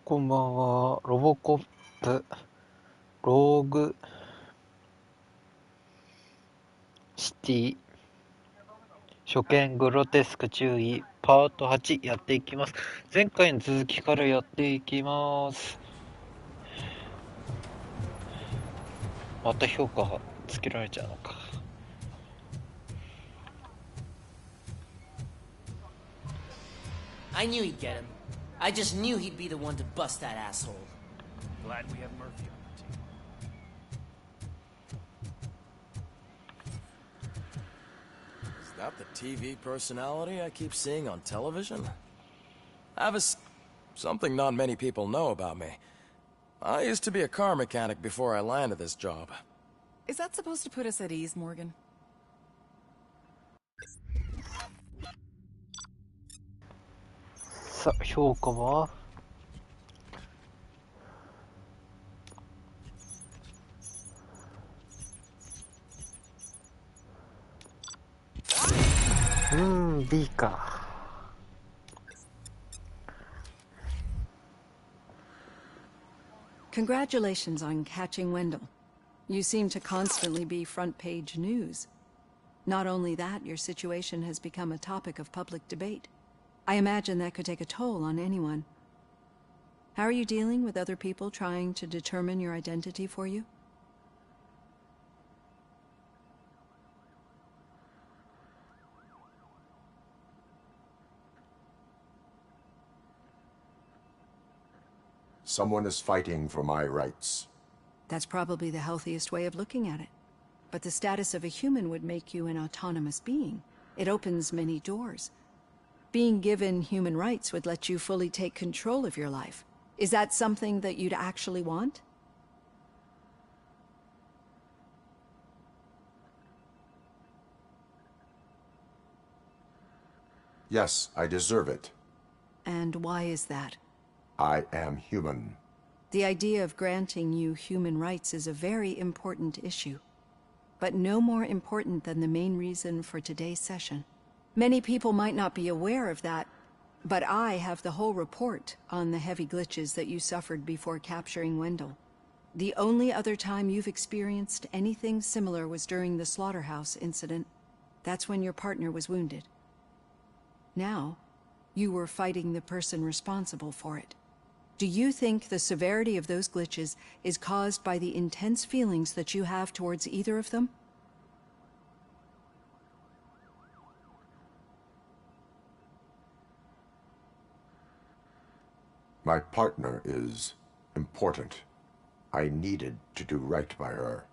こんばんは。ロボコップ、ローグシティ、初見グロテスク注意、パート8やっていきます。前回の続きからやっていきます。また評価がつけられちゃうのか。I knew he'd get him. I just knew he'd be the one to bust that asshole. Glad we have Murphy on the team. Is that the TV personality I keep seeing on television? I have something not many people know about me. I used to be a car mechanic before I landed this job. Is that supposed to put us at ease, Morgan? さあ、評価はB か。Congratulations on catching Wendell. You seem to constantly be front-page news. Not only that, your situation has become a topic of public debate. I imagine that could take a toll on anyone. How are you dealing with other people trying to determine your identity for you? Someone is fighting for my rights. That's probably the healthiest way of looking at it. But the status of a human would make you an autonomous being. It opens many doors. Being given human rights would let you fully take control of your life. Is that something that you'd actually want? Yes, I deserve it. And why is that? I am human. The idea of granting you human rights is a very important issue, but no more important than the main reason for today's session. Many people might not be aware of that, but I have the whole report on the heavy glitches that you suffered before capturing Wendell. The only other time you've experienced anything similar was during the slaughterhouse incident. That's when your partner was wounded. Now, you were fighting the person responsible for it. Do you think the severity of those glitches is caused by the intense feelings that you have towards either of them? My partner is important. I needed to do right by her.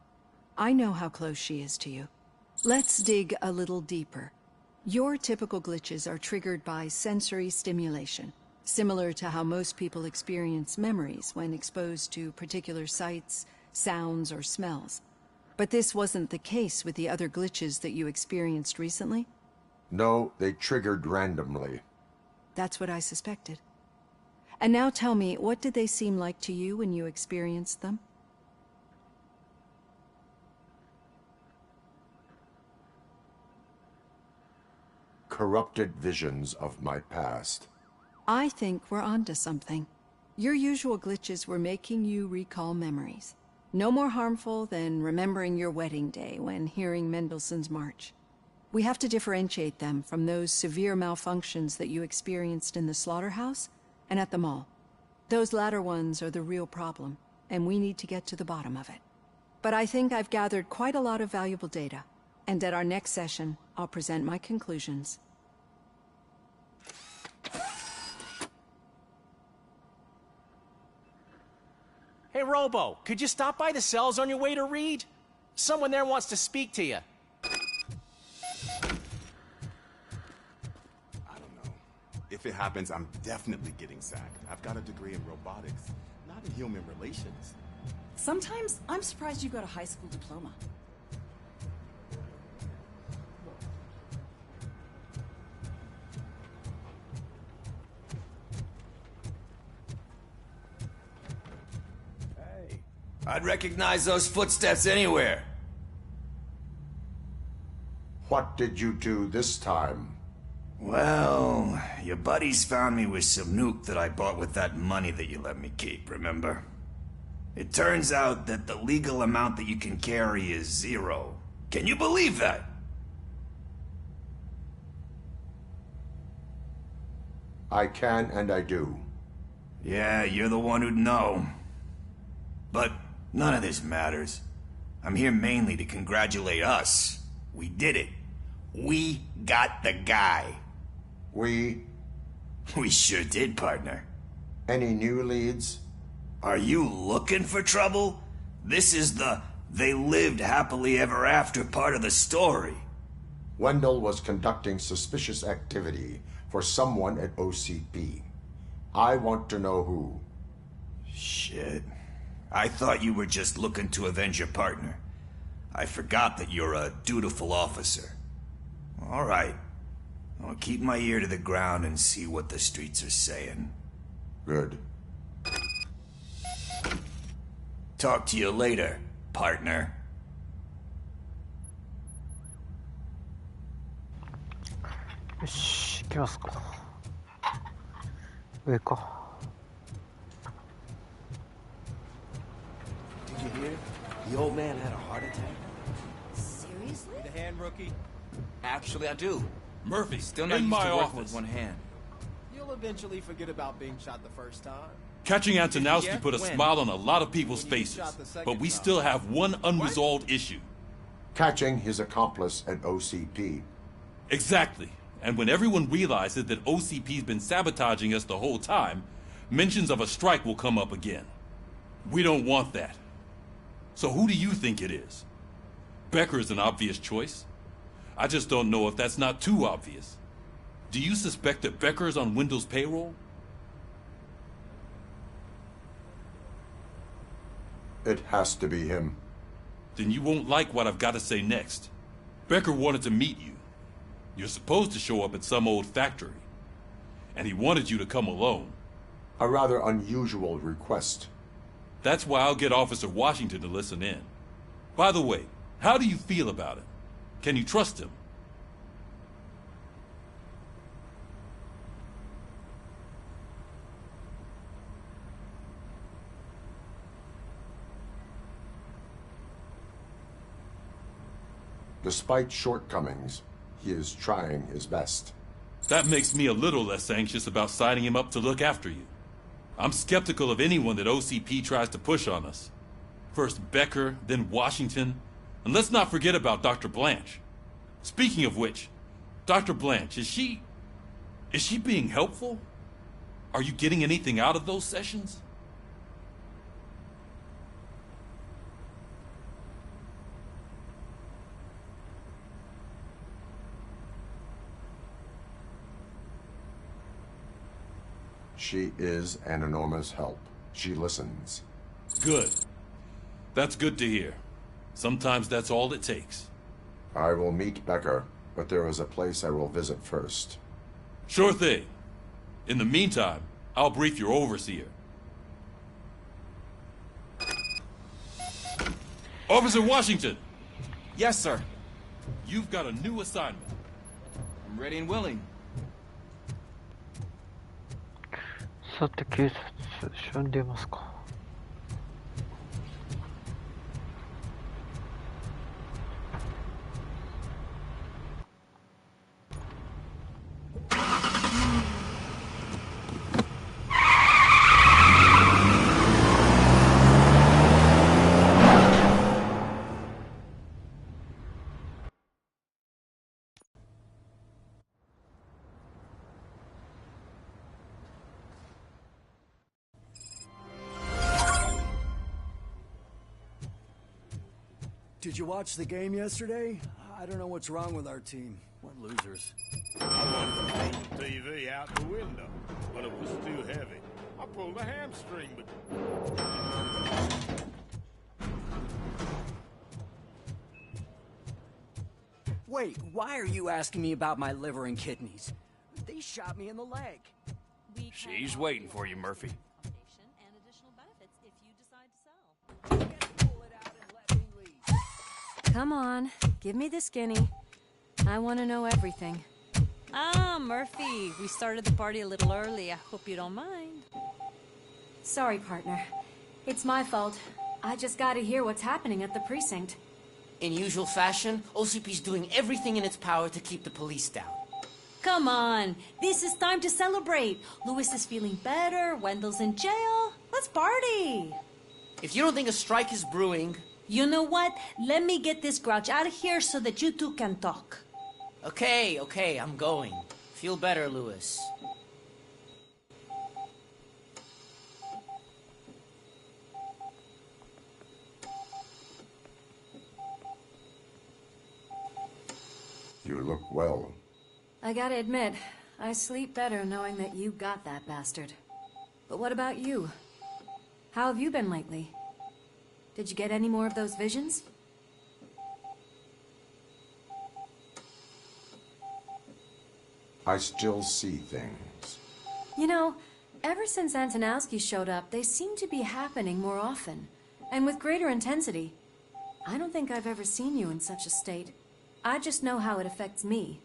I know how close she is to you. Let's dig a little deeper. Your typical glitches are triggered by sensory stimulation, similar to how most people experience memories when exposed to particular sights, sounds, or smells. But this wasn't the case with the other glitches that you experienced recently? No, they triggered randomly. That's what I suspected. And now tell me, what did they seem like to you when you experienced them? Corrupted visions of my past. I think we're onto something. Your usual glitches were making you recall memories. No more harmful than remembering your wedding day when hearing Mendelssohn's March. We have to differentiate them from those severe malfunctions that you experienced in the slaughterhouse and at the mall. Those latter ones are the real problem, and we need to get to the bottom of it. But I think I've gathered quite a lot of valuable data, and at our next session, I'll present my conclusions. Hey, Robo, could you stop by the cells on your way to Reed? Someone there wants to speak to you. I don't know. If it happens, I'm definitely getting sacked. I've got a degree in robotics, not in human relations. Sometimes I'm surprised you got a high school diploma. I'd recognize those footsteps anywhere. What did you do this time? Well, your buddies found me with some nuke that I bought with that money that you let me keep, remember? It turns out that the legal amount that you can carry is 0. Can you believe that? I can and I do. Yeah, you're the one who'd know. But none of this matters. I'm here mainly to congratulate us. We did it. We got the guy. We sure did, partner. Any new leads? Are you looking for trouble? This is the they lived happily ever after part of the story. Wendell was conducting suspicious activity for someone at OCP. I want to know who. Shit. I thought you were just looking to avenge your partner. I forgot that you're a dutiful officer. All right. I'll keep my ear to the ground and see what the streets are saying. Good. Talk to you later, partner. よし、行きますか。上か。Did you hear? The old man had a heart attack. Seriously? The hand, rookie? Actually, I do. Murphy, Still not in used my to working office. with one hand. You'll eventually forget about being shot the first time. Catching Antonowski Yeah? put a When? smile on a lot of people's When you faces, shot the second but we time. still have one unresolved issue. Catching his accomplice at OCP. Exactly. And when everyone realizes that OCP's been sabotaging us the whole time, mentions of a strike will come up again. We don't want that. So who do you think it is? Becker is an obvious choice. I just don't know if that's not too obvious. Do you suspect that Becker is on Wendell's payroll? It has to be him. Then you won't like what I've got to say next. Becker wanted to meet you. You're supposed to show up at some old factory. And he wanted you to come alone. A rather unusual request. That's why I'll get Officer Washington to listen in. By the way, how do you feel about it? Can you trust him? Despite shortcomings, he is trying his best. That makes me a little less anxious about signing him up to look after you. I'm skeptical of anyone that OCP tries to push on us. First Becker, then Washington, and let's not forget about Dr. Blanche. Speaking of which, Dr. Blanche, is she being helpful? Are you getting anything out of those sessions? She is an enormous help. She listens. Good. That's good to hear. Sometimes that's all it takes. I will meet Becker, but there is a place I will visit first. Sure thing. In the meantime, I'll brief your overseer. Officer Washington! Yes, sir. You've got a new assignment. I'm ready and willing. さて、警察署に出ますか。Did you watch the game yesterday? I don't know what's wrong with our team. What losers. I wanted to throw the TV out the window, but it was too heavy. I pulled a hamstring, but... Wait, why are you asking me about my liver and kidneys? They shot me in the leg. She's waiting for you, Murphy. Come on, give me the skinny. I want to know everything. Ah, Murphy, we started the party a little early. I hope you don't mind. Sorry, partner. It's my fault. I just gotta hear what's happening at the precinct. In usual fashion, OCP's doing everything in its power to keep the police down. Come on, this is time to celebrate. Louis is feeling better, Wendell's in jail. Let's party! If you don't think a strike is brewing... You know what? Let me get this grouch out of here so that you two can talk. Okay, I'm going. Feel better, Louis. You look well. I gotta admit, I sleep better knowing that you got that bastard. But what about you? How have you been lately? Did you get any more of those visions? I still see things. You know, ever since Antonowski showed up, they seem to be happening more often, and with greater intensity. I don't think I've ever seen you in such a state. I just know how it affects me,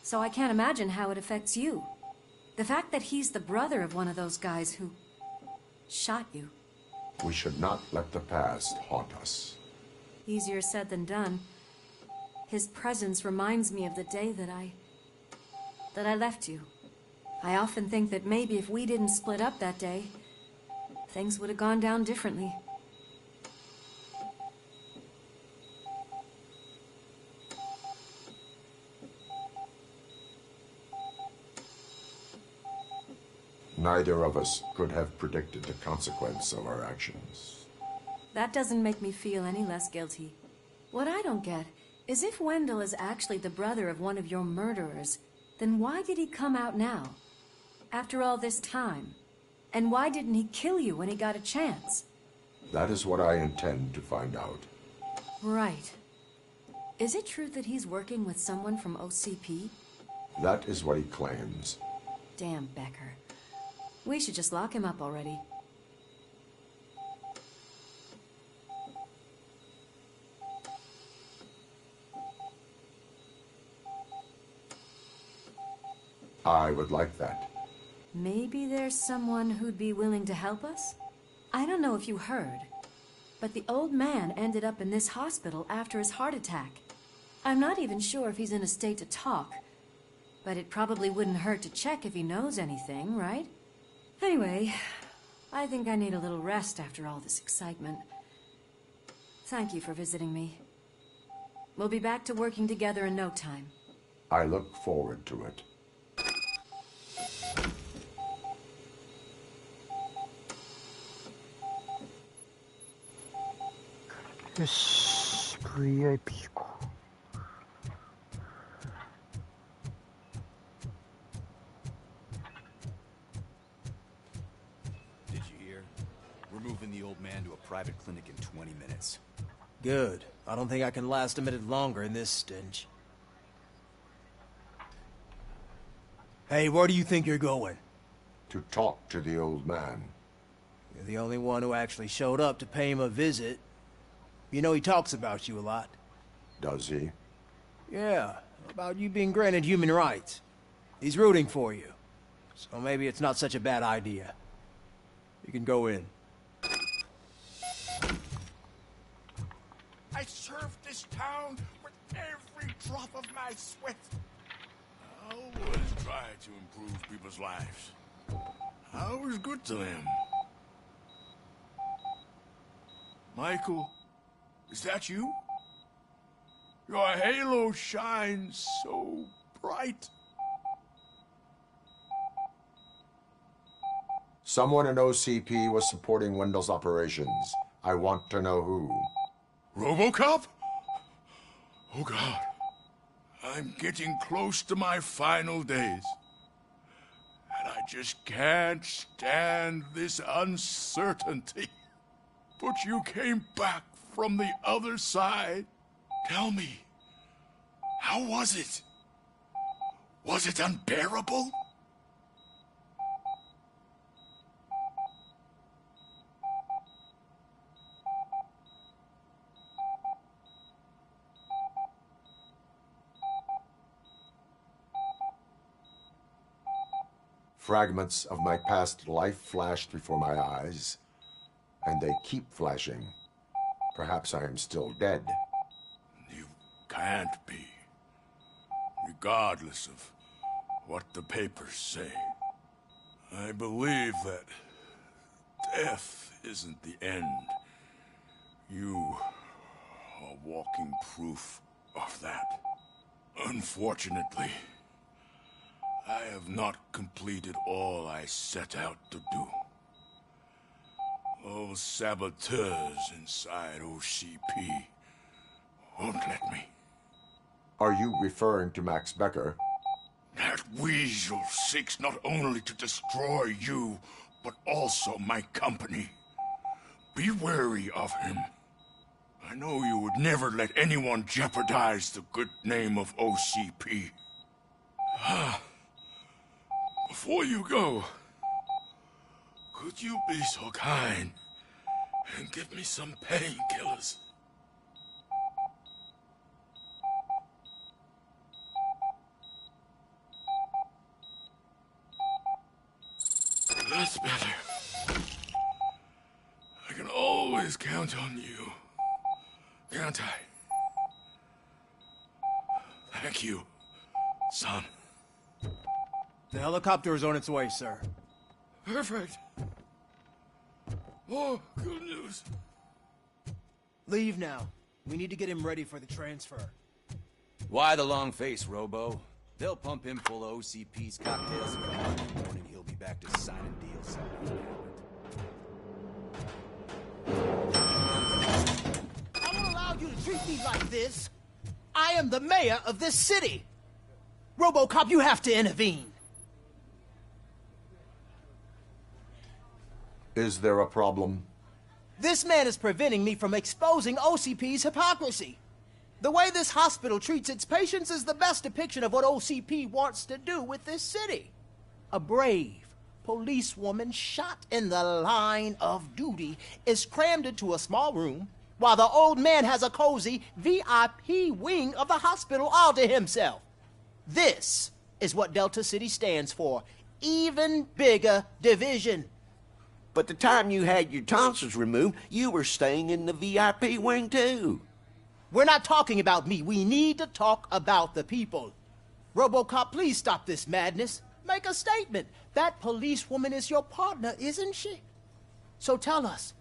so I can't imagine how it affects you. The fact that he's the brother of one of those guys who shot you. We should not let the past haunt us. Easier said than done. His presence reminds me of the day that I left you. I often think that maybe if we didn't split up that day, things would have gone down differently. Neither of us could have predicted the consequence of our actions. That doesn't make me feel any less guilty. What I don't get is if Wendell is actually the brother of one of your murderers, then why did he come out now? After all this time? And why didn't he kill you when he got a chance? That is what I intend to find out. Right. Is it true that he's working with someone from OCP? That is what he claims. Damn Becker. We should just lock him up already. I would like that. Maybe there's someone who'd be willing to help us? I don't know if you heard, but the old man ended up in this hospital after his heart attack. I'm not even sure if he's in a state to talk, but it probably wouldn't hurt to check if he knows anything, right? Anyway, I think I need a little rest after all this excitement. Thank you for visiting me. We'll be back to working together in no time. I look forward to it. Yes, VIP か。Did you hear? We're moving the old man to a private clinic in 20 minutes. Good. I don't think I can last a minute longer in this stench. Hey, where do you think you're going? To talk to the old man. You're the only one who actually showed up to pay him a visit. You know he talks about you a lot. Does he? Yeah, about you being granted human rights. He's rooting for you. So maybe it's not such a bad idea. You can go in. I served this town with every drop of my sweat. I always try to improve people's lives. I was good to them. Michael, is that you? Your halo shines so bright. Someone in OCP was supporting Wendell's operations. I want to know who. Robocop? Oh God. I'm getting close to my final days. And I just can't stand this uncertainty. But you came back from the other side. Tell me, how was it? Was it unbearable? Fragments of my past life flashed before my eyes, and they keep flashing. Perhaps I am still dead. You can't be. Regardless of what the papers say. I believe that death isn't the end. You are walking proof of that. Unfortunately, I have not completed all I set out to do. Those saboteurs inside OCP won't let me. Are you referring to Max Becker? That weasel seeks not only to destroy you, but also my company. Be wary of him. I know you would never let anyone jeopardize the good name of OCP. Before you go, could you be so kind and give me some painkillers? That's better. I can always count on you, can't I? Thank you, son. The helicopter is on its way, sir. Perfect. Oh, good news. Leave now. We need to get him ready for the transfer. Why the long face, Robo? They'll pump him full of OCP's cocktails and in the morning he'll be back to signing deals. I won't allow you to treat me like this. I am the mayor of this city. Robocop, you have to intervene. Is there a problem? This man is preventing me from exposing OCP's hypocrisy. The way this hospital treats its patients is the best depiction of what OCP wants to do with this city. A brave policewoman shot in the line of duty is crammed into a small room, while the old man has a cozy VIP wing of the hospital all to himself. This is what Delta City stands for. Even bigger division. But the time you had your tonsils removed, you were staying in the VIP wing too. We're not talking about me. We need to talk about the people. Robocop, please stop this madness. Make a statement. That policewoman is your partner, isn't she? So tell us,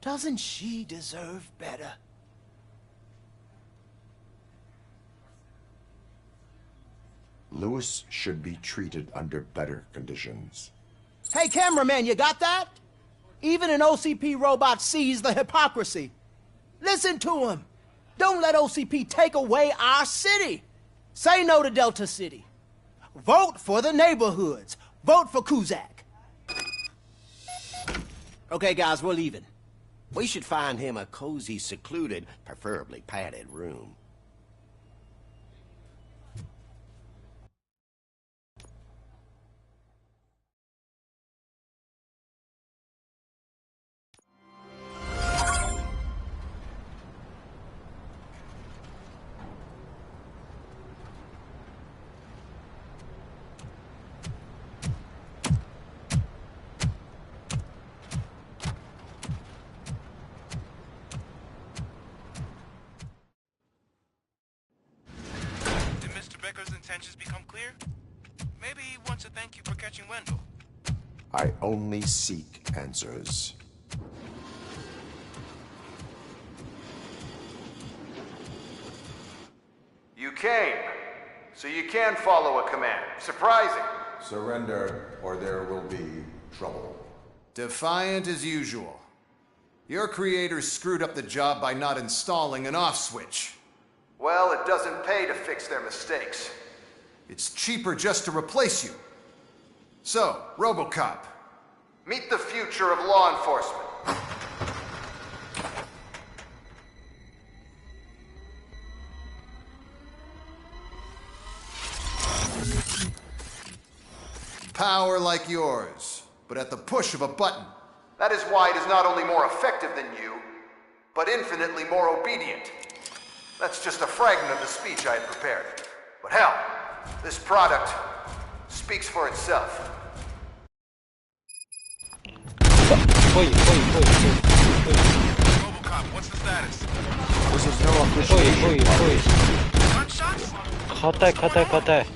doesn't she deserve better? Lewis should be treated under better conditions. Hey, cameraman, you got that? Even an OCP robot sees the hypocrisy. Listen to him. Don't let OCP take away our city. Say no to Delta City. Vote for the neighborhoods. Vote for Kuzak. Okay, guys, we're leaving. We should find him a cozy, secluded, preferably padded room. Intentions become clear? Maybe he wants to thank you for catching Wendell. I only seek answers. You came, so you can follow a command. Surprising. Surrender, or there will be trouble. Defiant as usual. Your creators screwed up the job by not installing an off switch. Well, it doesn't pay to fix their mistakes. It's cheaper just to replace you. So, Robocop. Meet the future of law enforcement. Power like yours, but at the push of a button. That is why it is not only more effective than you, but infinitely more obedient. That's just a fragment of the speech I had prepared. But hell, this product speaks for itself. 来い来い来い来い。 Robocop, what's the status? This is no 来い official 来い来い。 Gunshots? 硬い硬い硬い。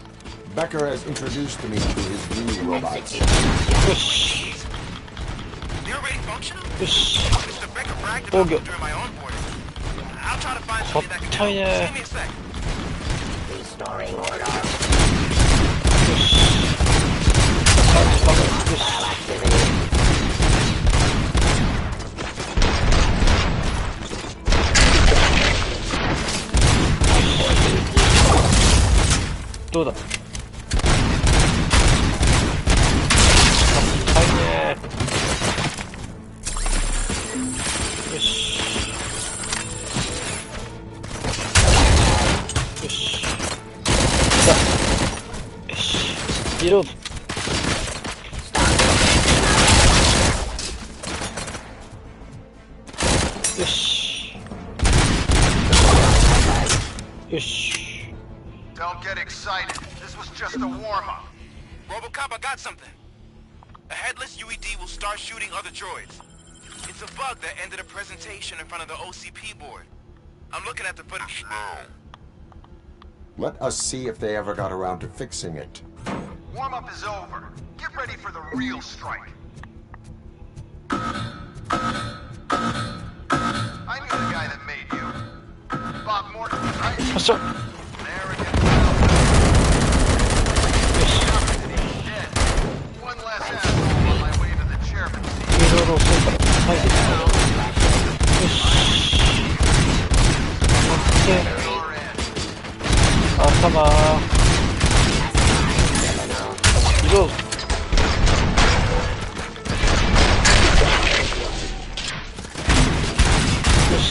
Becker has introduced me to his new robots. よし They're already functional? よし。 Mr. Becker bragged防 about 御 them during my onboarding. I'll try to find somebody that can 硬い help. ね Give me a sec. よし。どうだ。硬いね。よし。よし。さあ。よし。リロード。よし。よし。 Don't get excited. This was just a warm-up. Robocop, I got something. A headless UED will start shooting other droids. It's a bug that ended a presentation in front of the OCP board. I'm looking at the footage now. Let us see if they ever got around to fixing it. Warm-up is over. Get ready for the real strike. I knew the guy that made you. Bob Morton, right? What's up? There again. Dead. One last asshole on my way to the chairman's seat. いろいろそうから。はい。よし。待って。頭。リロード。よし。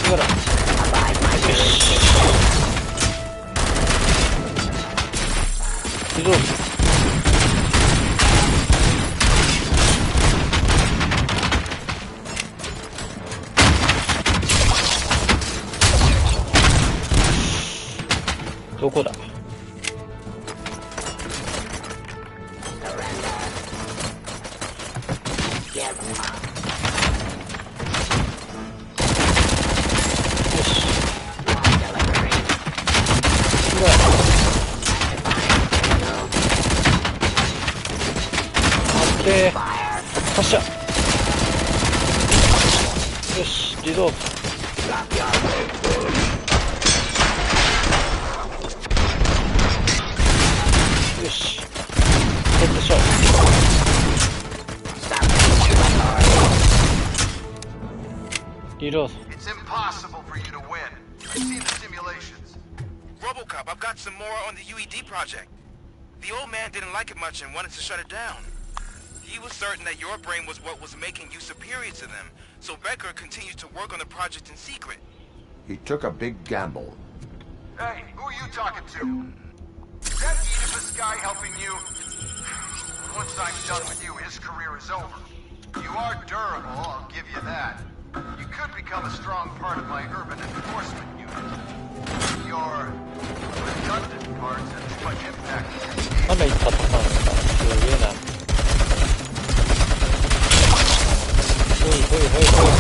ほら。よし。リロード。どこだ。で発射。よしリロード。よしヘッドショット。リロード。 It's impossible for you to win. You've seen the simulations. Robocop, I've got some more on the UED project. The old man didn't like it much and wanted to shut it down. He was certain that your brain was what was making you superior to them, so Becker continued to work on the project in secret. He took a big gamble. Hey, who are you talking to? Is that Oedipus guy helping you? Once I'm done with you, his career is over. You are durable, I'll give you that. You could become a strong part of my urban enforcement unit. Your redundant parts have too much impact. まだいったとかすげえな。ほいほいほいほいほ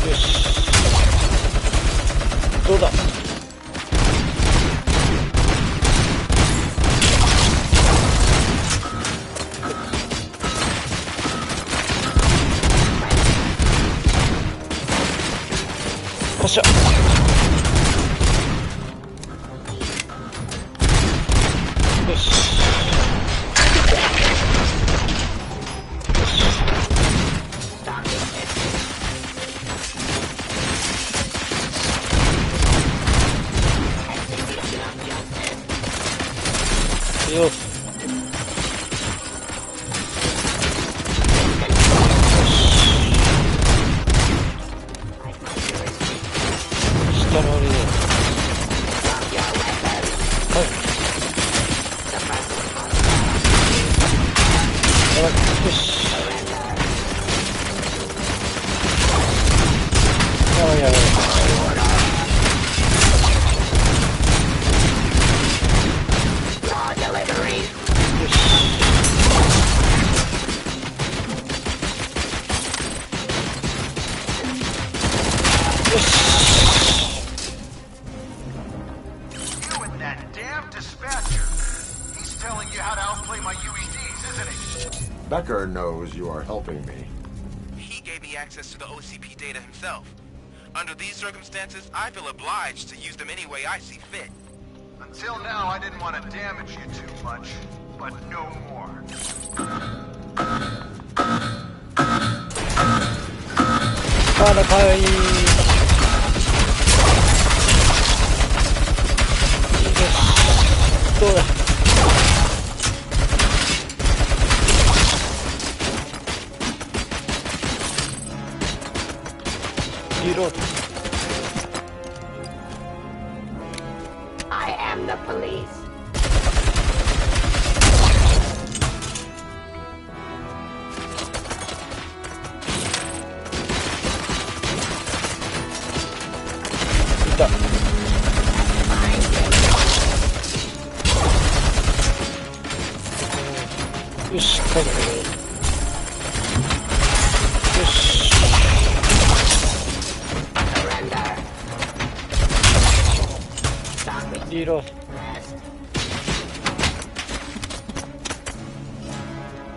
い。よし。どうだ。発射。よし。よし。下の俺で。はい。やばい。よし。That damn dispatcher. He's telling you how to outplay my UEDs, isn't he? Becker knows you are helping me. He gave me access to the OCP data himself. Under these circumstances, I feel obliged to use them any way I see fit. Until now, I didn't want to damage you too much, but no more. I am the police. Reload.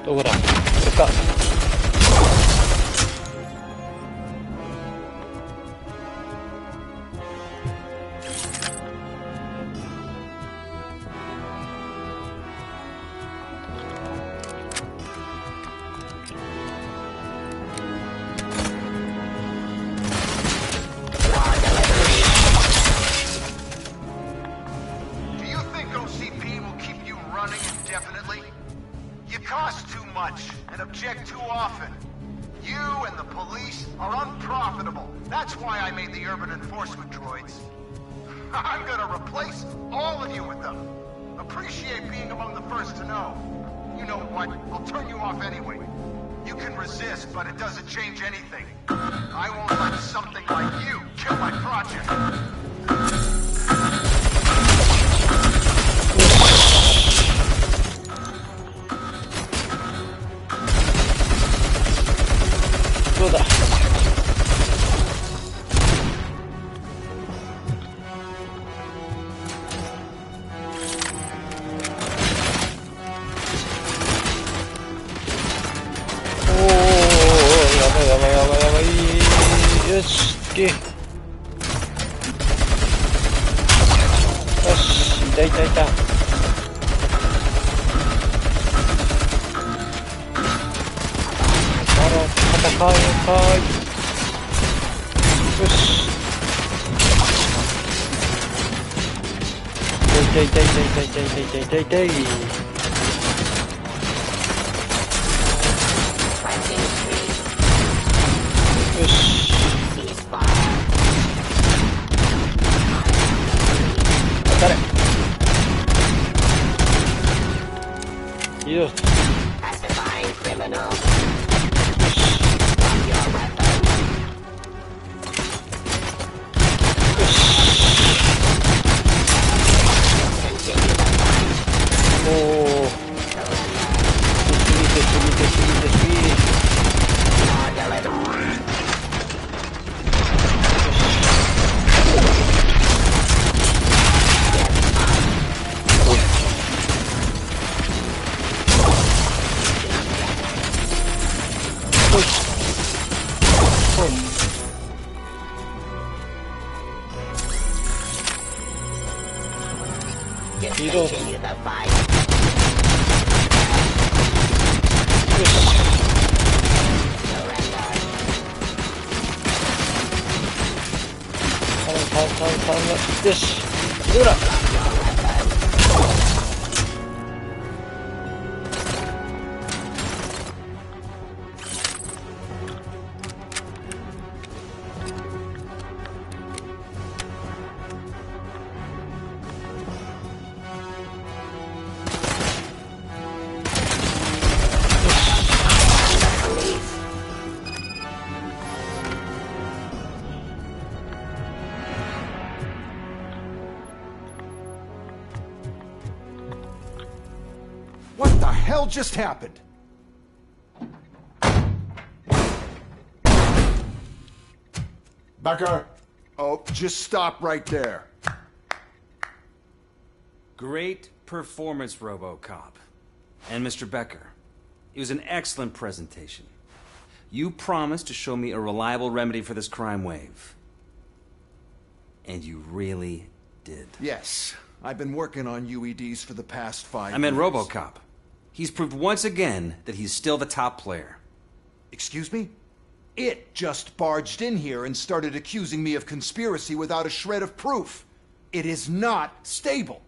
どこだ？これか。よし、どうだ。Just happened. Becker. Oh, just stop right there. Great performance, Robocop. And Mr. Becker, it was an excellent presentation. You promised to show me a reliable remedy for this crime wave. And you really did. Yes. I've been working on UEDs for the past 5 years. I meant Robocop. He's proved once again that he's still the top player. Excuse me? It just barged in here and started accusing me of conspiracy without a shred of proof. It is not stable.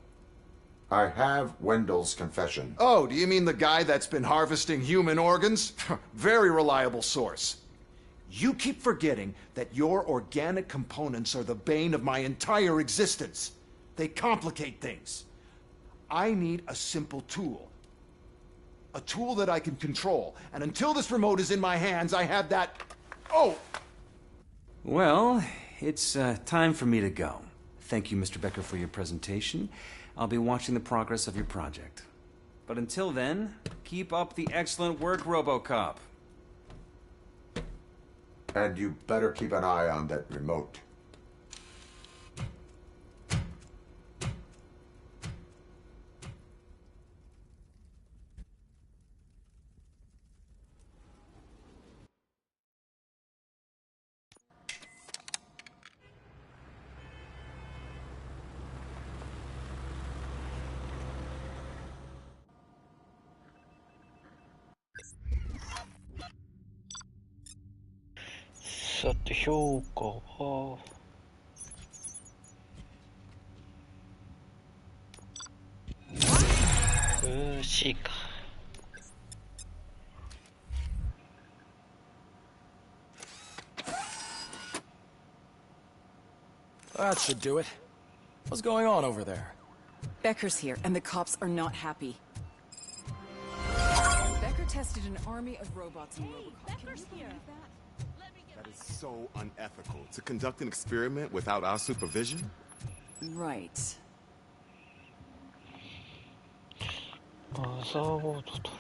I have Wendell's confession. Oh, do you mean the guy that's been harvesting human organs? Very reliable source. You keep forgetting that your organic components are the bane of my entire existence. They complicate things. I need a simple tool. A tool that I can control. And until this remote is in my hands, I have that... Oh! Well, it's time for me to go. Thank you, Mr. Becker, for your presentation. I'll be watching the progress of your project. But until then, keep up the excellent work, Robocop. And you better keep an eye on that remote.さて評価はC か。That should do it. What's going on over there? Becker's here, and the cops are not happy. Becker tested an army of robots in Robocop. Becker's here. That is so unethical. To conduct an experiment without our supervision? Right. マザーボードと。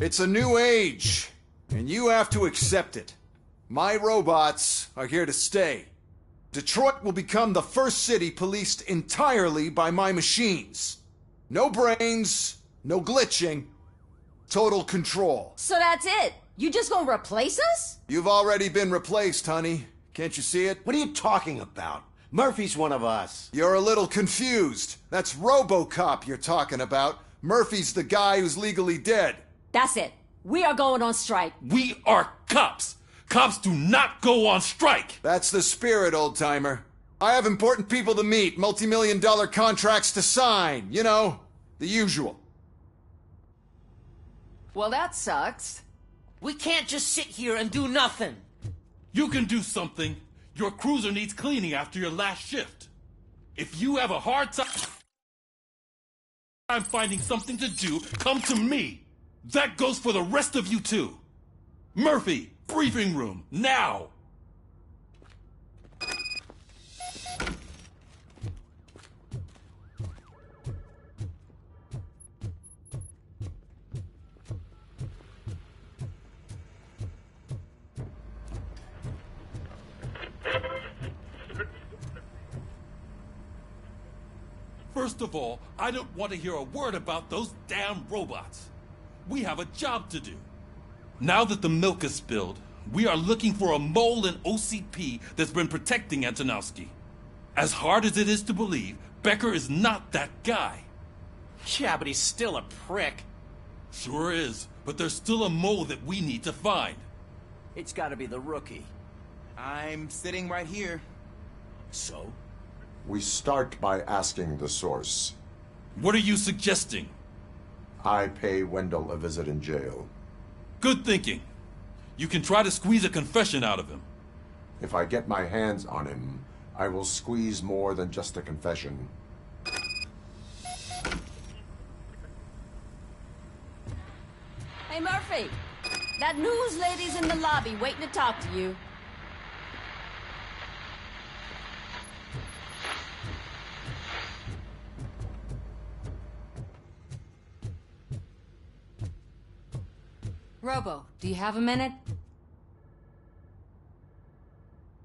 It's a new age, and you have to accept it. My robots are here to stay. Detroit will become the first city policed entirely by my machines. No brains, no glitching, total control. So that's it? You just gonna replace us? You've already been replaced, honey. Can't you see it? What are you talking about? Murphy's one of us. You're a little confused. That's Robocop you're talking about. Murphy's the guy who's legally dead. That's it. We are going on strike. We are cops. Cops do not go on strike. That's the spirit, old-timer. I have important people to meet, multi-million-dollar contracts to sign. You know, the usual. Well, that sucks. We can't just sit here and do nothing. You can do something. Your cruiser needs cleaning after your last shift. If you have a hard time finding something to do, come to me. That goes for the rest of you too. Murphy, briefing room, now! First of all, I don't want to hear a word about those damn robots. We have a job to do. Now that the milk is spilled, we are looking for a mole in OCP that's been protecting Antonowski. As hard as it is to believe, Becker is not that guy. Yeah, but he's still a prick. Sure is, but there's still a mole that we need to find. It's gotta be the rookie. I'm sitting right here. So? We start by asking the source. What are you suggesting? I pay Wendell a visit in jail. Good thinking. You can try to squeeze a confession out of him. If I get my hands on him, I will squeeze more than just a confession. Hey, Murphy. That news lady's in the lobby waiting to talk to you. Robo, do you have a minute?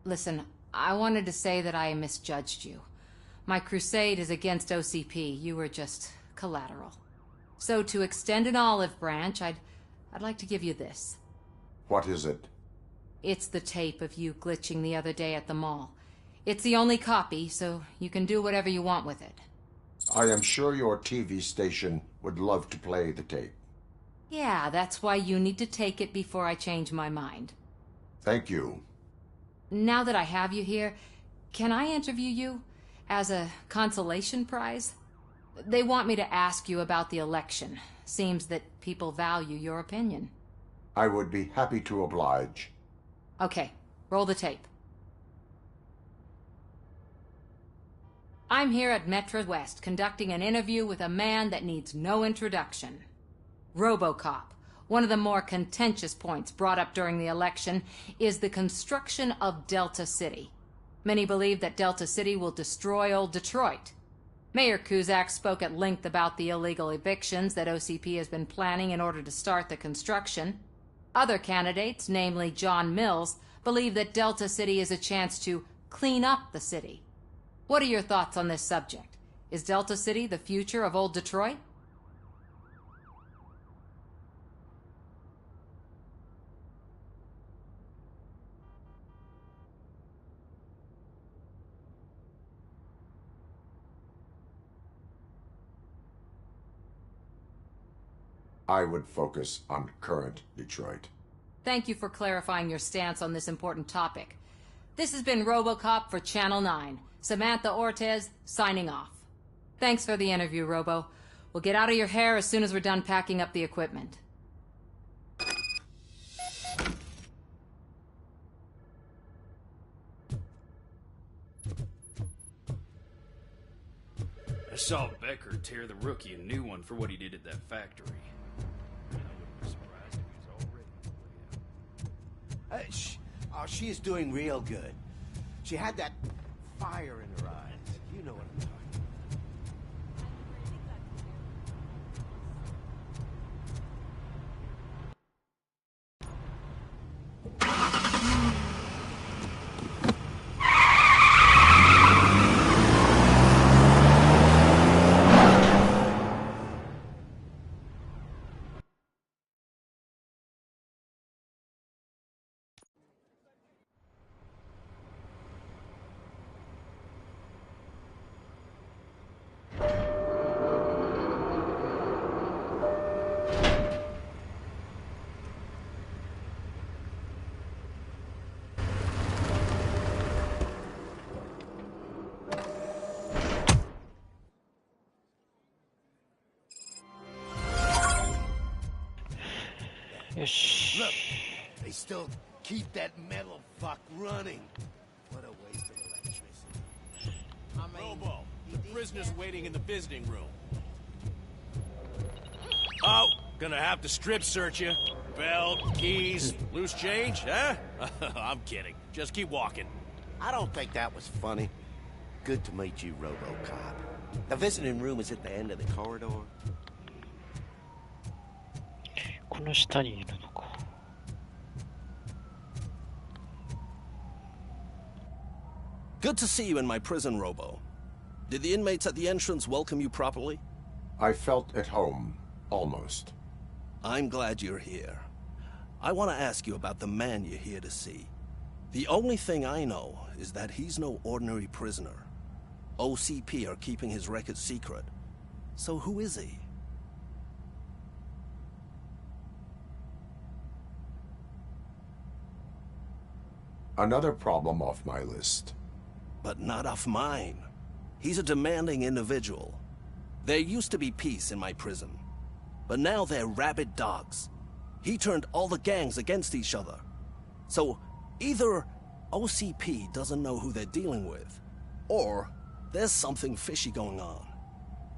Listen, I wanted to say that I misjudged you. My crusade is against OCP. You were just collateral. So to extend an olive branch, I'd like to give you this. What is it? It's the tape of you glitching the other day at the mall. It's the only copy, so you can do whatever you want with it. I am sure your TV station would love to play the tape. Yeah, that's why you need to take it before I change my mind. Thank you. Now that I have you here, can I interview you as a consolation prize? They want me to ask you about the election. Seems that people value your opinion. I would be happy to oblige. Okay, roll the tape. I'm here at Metro West conducting an interview with a man that needs no introduction. Robocop. One of the more contentious points brought up during the election is the construction of Delta City. Many believe that Delta City will destroy old Detroit. Mayor Cusack spoke at length about the illegal evictions that OCP has been planning in order to start the construction. Other candidates, namely John Mills, believe that Delta City is a chance to clean up the city. What are your thoughts on this subject? Is Delta City the future of old Detroit? I would focus on current Detroit. Thank you for clarifying your stance on this important topic. This has been Robocop for Channel 9. Samantha Ortez, signing off. Thanks for the interview, Robo. We'll get out of your hair as soon as we're done packing up the equipment. I saw Becker tear the rookie a new one for what he did at that factory. I wouldn't be surprised if he was already... Oh, she is doing real good. She had that fire in her eyes. You know what I'm talking Look, they still keep that metal fuck running. What a waste of electricity. Robo, the prisoner's waiting in the visiting room. Oh, gonna have to strip search you. Belt, keys, loose change, huh? I'm kidding. Just keep walking. I don't think that was funny. Good to meet you, Robocop. The visiting room is at the end of the corridor. この下にいるのか。Good to see you in my prison, Robo. Did the inmates at the entrance welcome you properly? I felt at home, almost. I'm glad you're here. I want to ask you about the man you're here to see. The only thing I know is that he's no ordinary prisoner. OCP are keeping his record secret. So who is he? Another problem off my list. But not off mine. He's a demanding individual. There used to be peace in my prison. But now they're rabid dogs. He turned all the gangs against each other. So, either OCP doesn't know who they're dealing with, or there's something fishy going on.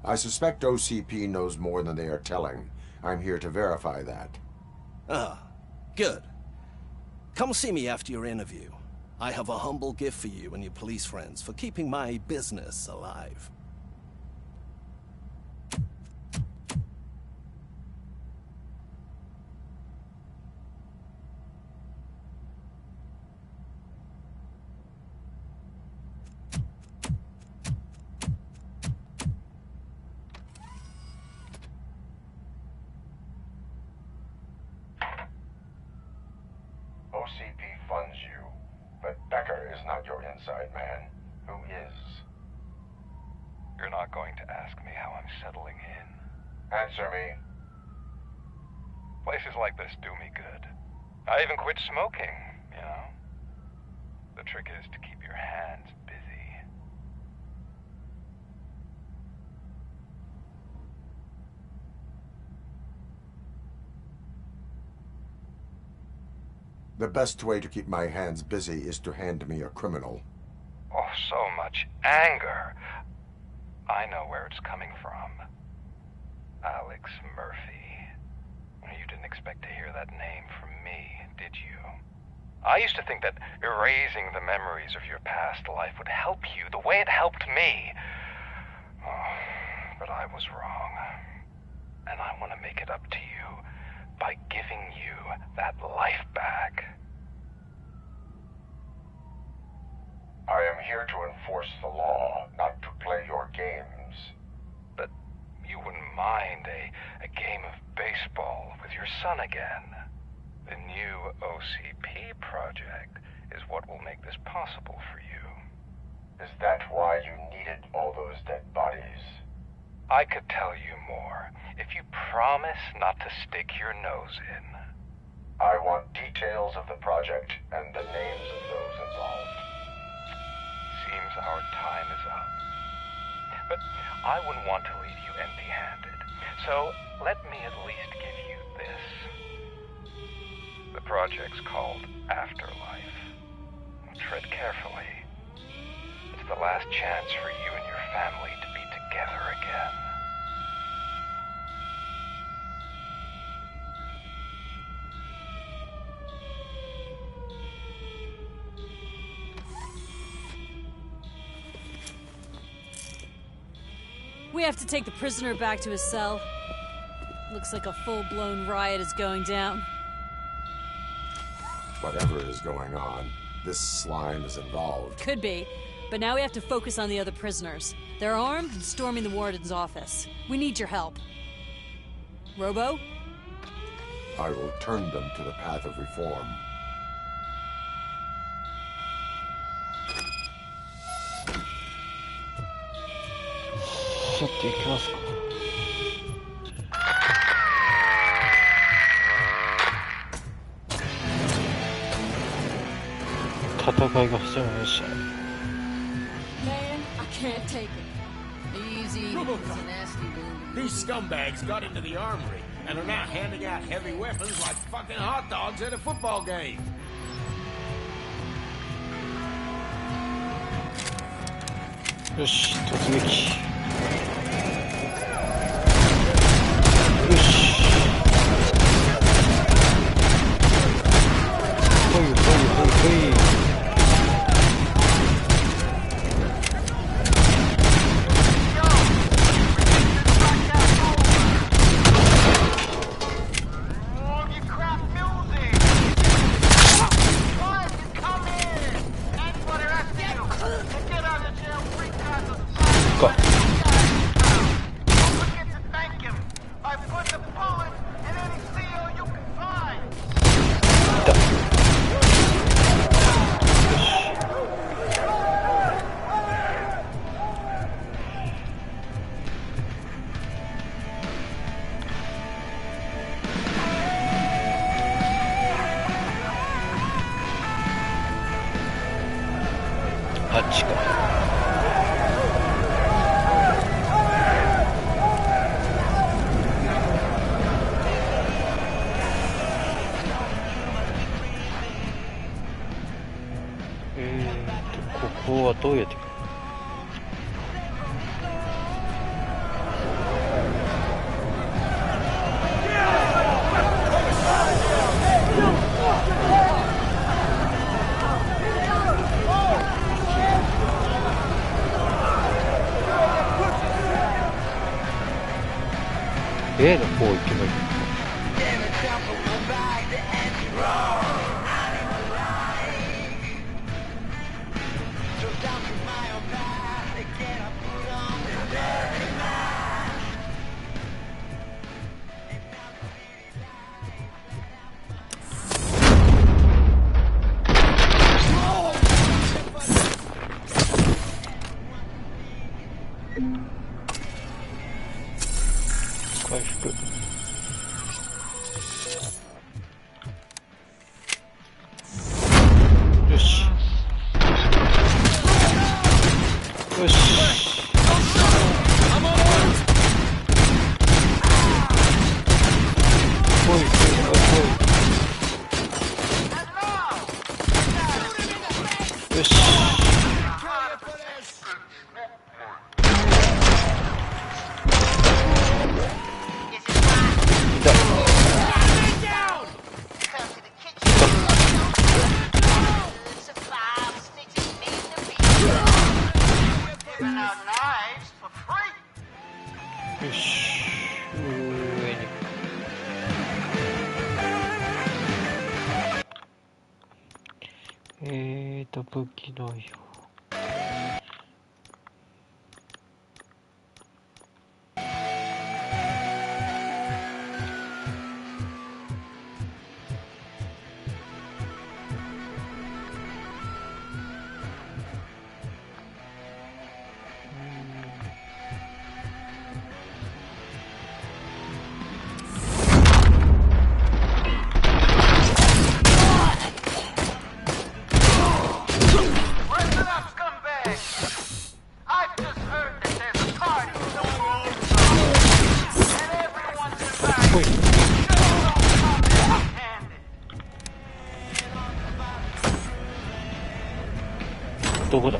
I suspect OCP knows more than they are telling. I'm here to verify that. Ah, good. Come see me after your interview. I have a humble gift for you and your police friends for keeping my business alive. right, man. Who is? You're not going to ask me how I'm settling in. Answer me. Places like this do me good. I even quit smoking, you know? The trick is to keep your hands busy. The best way to keep my hands busy is to hand me a criminal. Oh, so much anger. I know where it's coming from. Alex Murphy. You didn't expect to hear that name from me, did you? I used to think that erasing the memories of your past life would help you the way it helped me. Oh, but I was wrong. And I want to make it up to you by giving you that life back. I am here to enforce the law, not to play your games. But you wouldn't mind a game of baseball with your son again. The new OCP project is what will make this possible for you. Is that why you needed all those dead bodies? I could tell you more if you promise not to stick your nose in. I want details of the project and the names of those involved. Seems our time is up. But I wouldn't want to leave you empty-handed, so let me at least give you this. The project's called Afterlife. Tread carefully. It's the last chance for you and your family to be together again. We have to take the prisoner back to his cell. Looks like a full-blown riot is going down. Whatever is going on, this slime is involved. Could be, but now we have to focus on the other prisoners. They're armed and storming the warden's office. We need your help. Robo? I will turn them to the path of reform. Man, I can't take it. Easy. Robocop. These scumbags got into the armory and are now handing out heavy weapons like fucking hot dogs at a football game. Yoshi, 突撃。あっちか。ここはどうやって行く？A の方行けばいい。と武器のよう。どこだ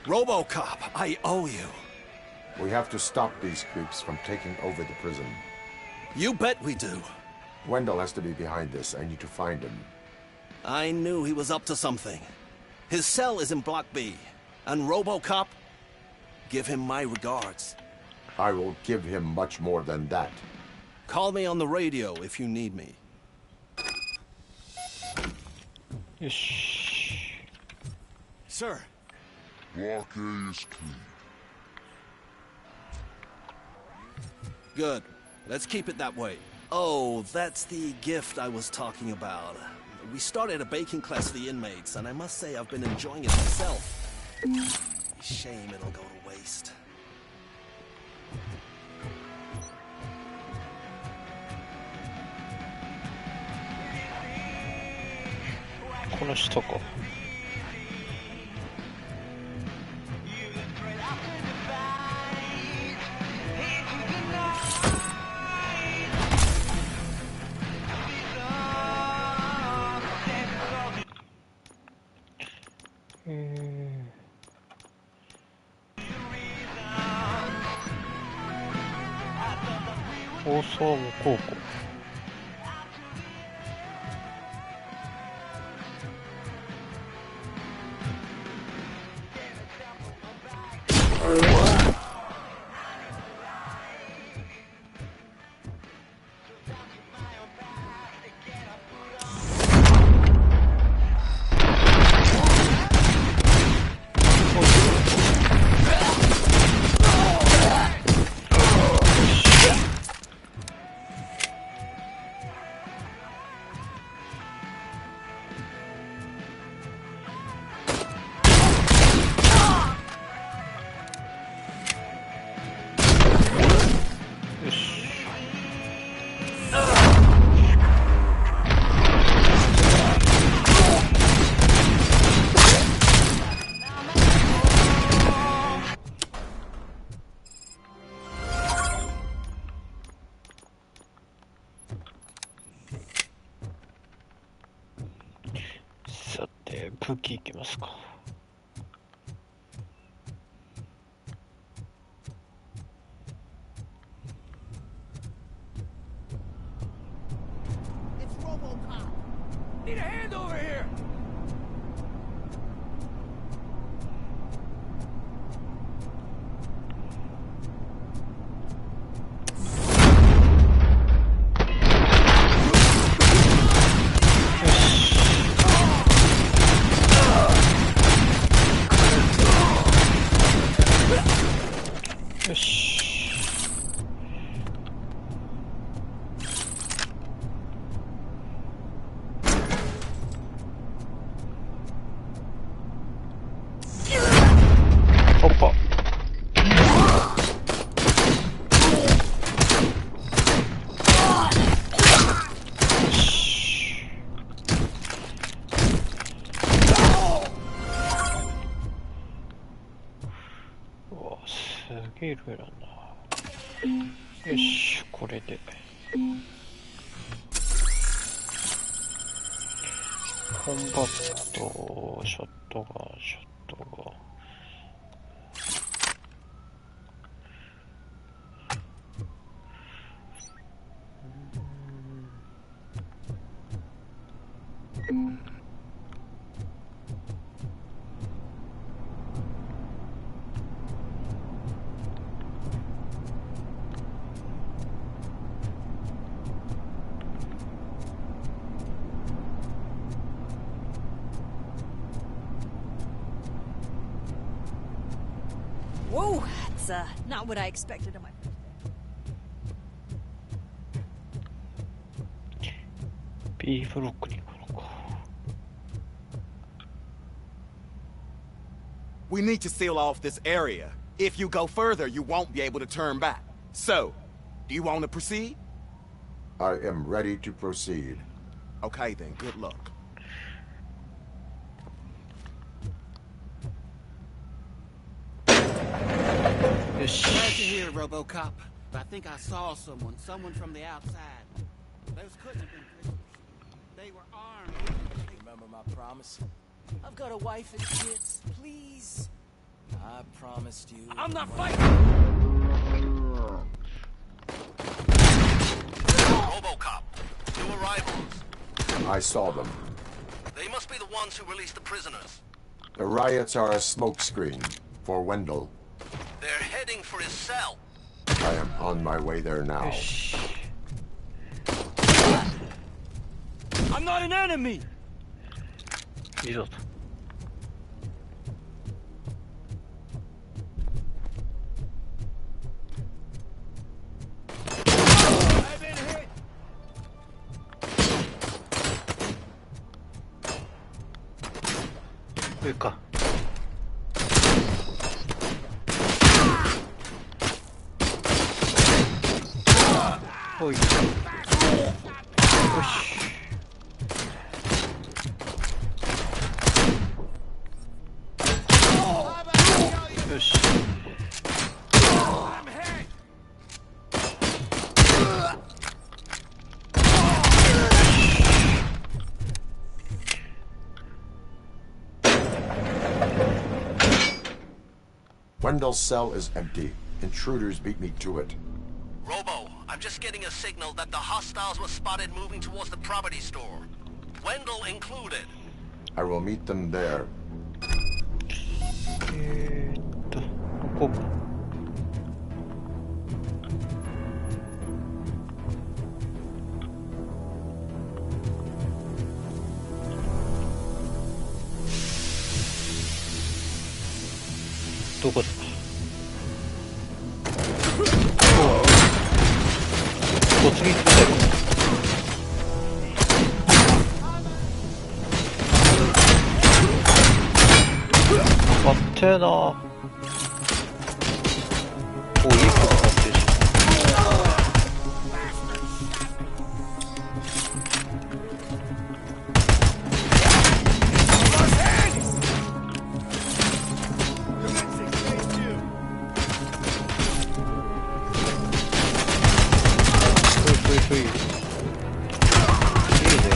？Robocop, I owe you. We have to stop these creeps from taking over the prison. You bet we do. Wendell has to be behind this. I need to find him. I knew he was up to something. His cell is in Block B. And Robocop, give him my regards. I will give him much more than that. Call me on the radio if you need me. Sir. Block A is clear. Good. Let's keep it that way. Oh, that's the gift I was talking about. We started a baking class for the inmates, and I must say I've been enjoying it myself. Shame it'll go to waste. この人か。放送部高校。さて、武器いきますか。It's Robocop. Need a hand over here.すげえいろいろな。よし、これで。コンバット、ショットガン、ショットガン。Whoa, that's not what I expected of my first day. B ブロックに行くのか。We need to seal off this area. If you go further, you won't be able to turn back. So, do you want to proceed? I am ready to proceed. Okay then, good luck. Glad to hear, Robocop. But I think I saw someone from the outside. Those couldn't have been prisoners. They were armed. Remember my promise? I've got a wife and kids. Please. I promised you. I'm not fighting! Robocop, new arrivals. I saw them. They must be the ones who released the prisoners. The riots are a smokescreen for Wendell. They're heading for his cell. I am on my way there now. I'm not an enemy! いいぞと。上か。おい。よし。よし。Wendell's cell is empty. Intruders beat me to it. Robo, I'm just getting a signal that the hostiles were spotted moving towards the property store. Wendell included. I will meet them there. ここか。どこだ。突撃来たよ。あってえな。お、いいことになってるじゃん。いいね。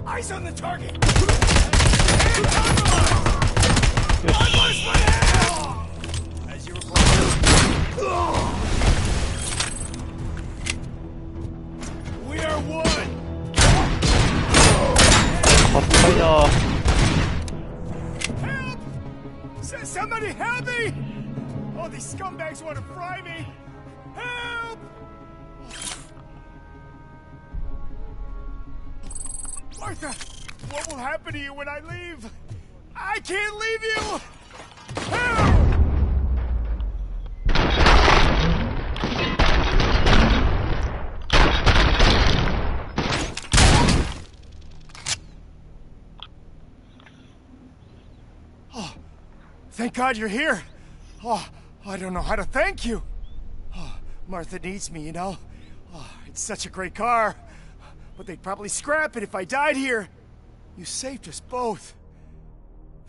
Eyes on the target! As you report. me! Help me! Oh, these scumbags want to fry me! Help! Martha, what will happen to you when I leave? I can't leave you! Help! Oh, thank God you're here. Oh, I don't know how to thank you. Oh, Martha needs me, you know. Oh, it's such a great car. But they'd probably scrap it if I died here. You saved us both.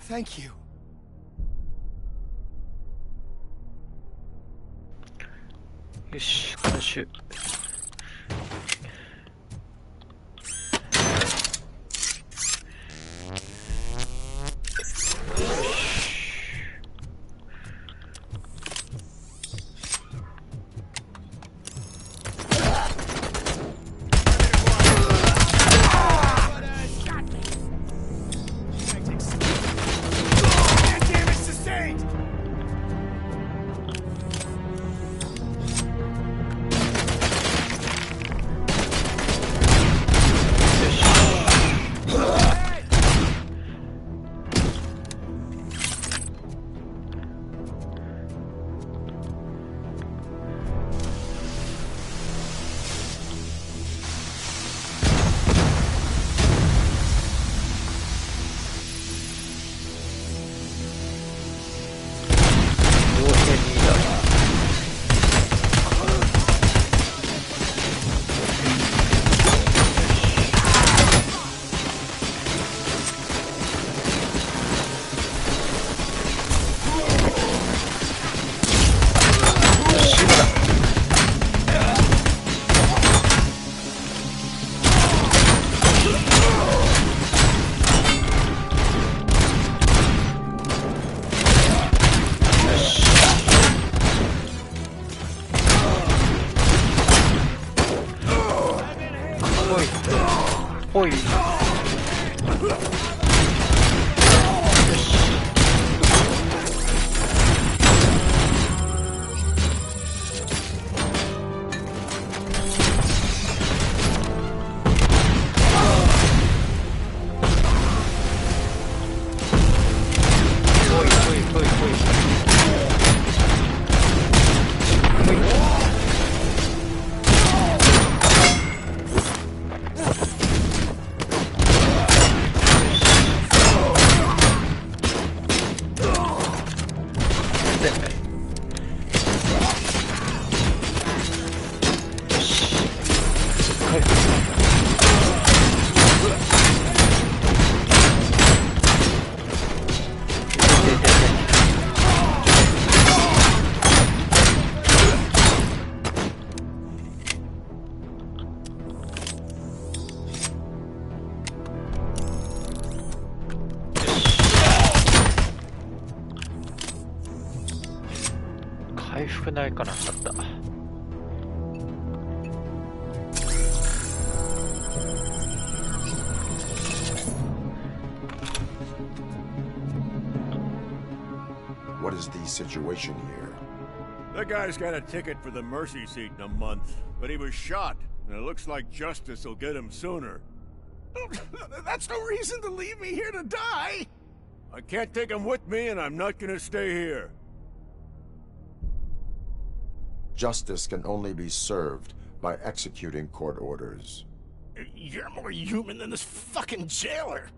Thank you. Yoshi, 今週。回復ないかな、あった。What is the situation here? The guy's got a ticket for the mercy seat in a month, but he was shot, and it looks like justice will get him sooner. That's no reason to leave me here to die! I can't take him with me, and I'm not gonna stay here. Justice can only be served by executing court orders. You're more human than this fucking jailer!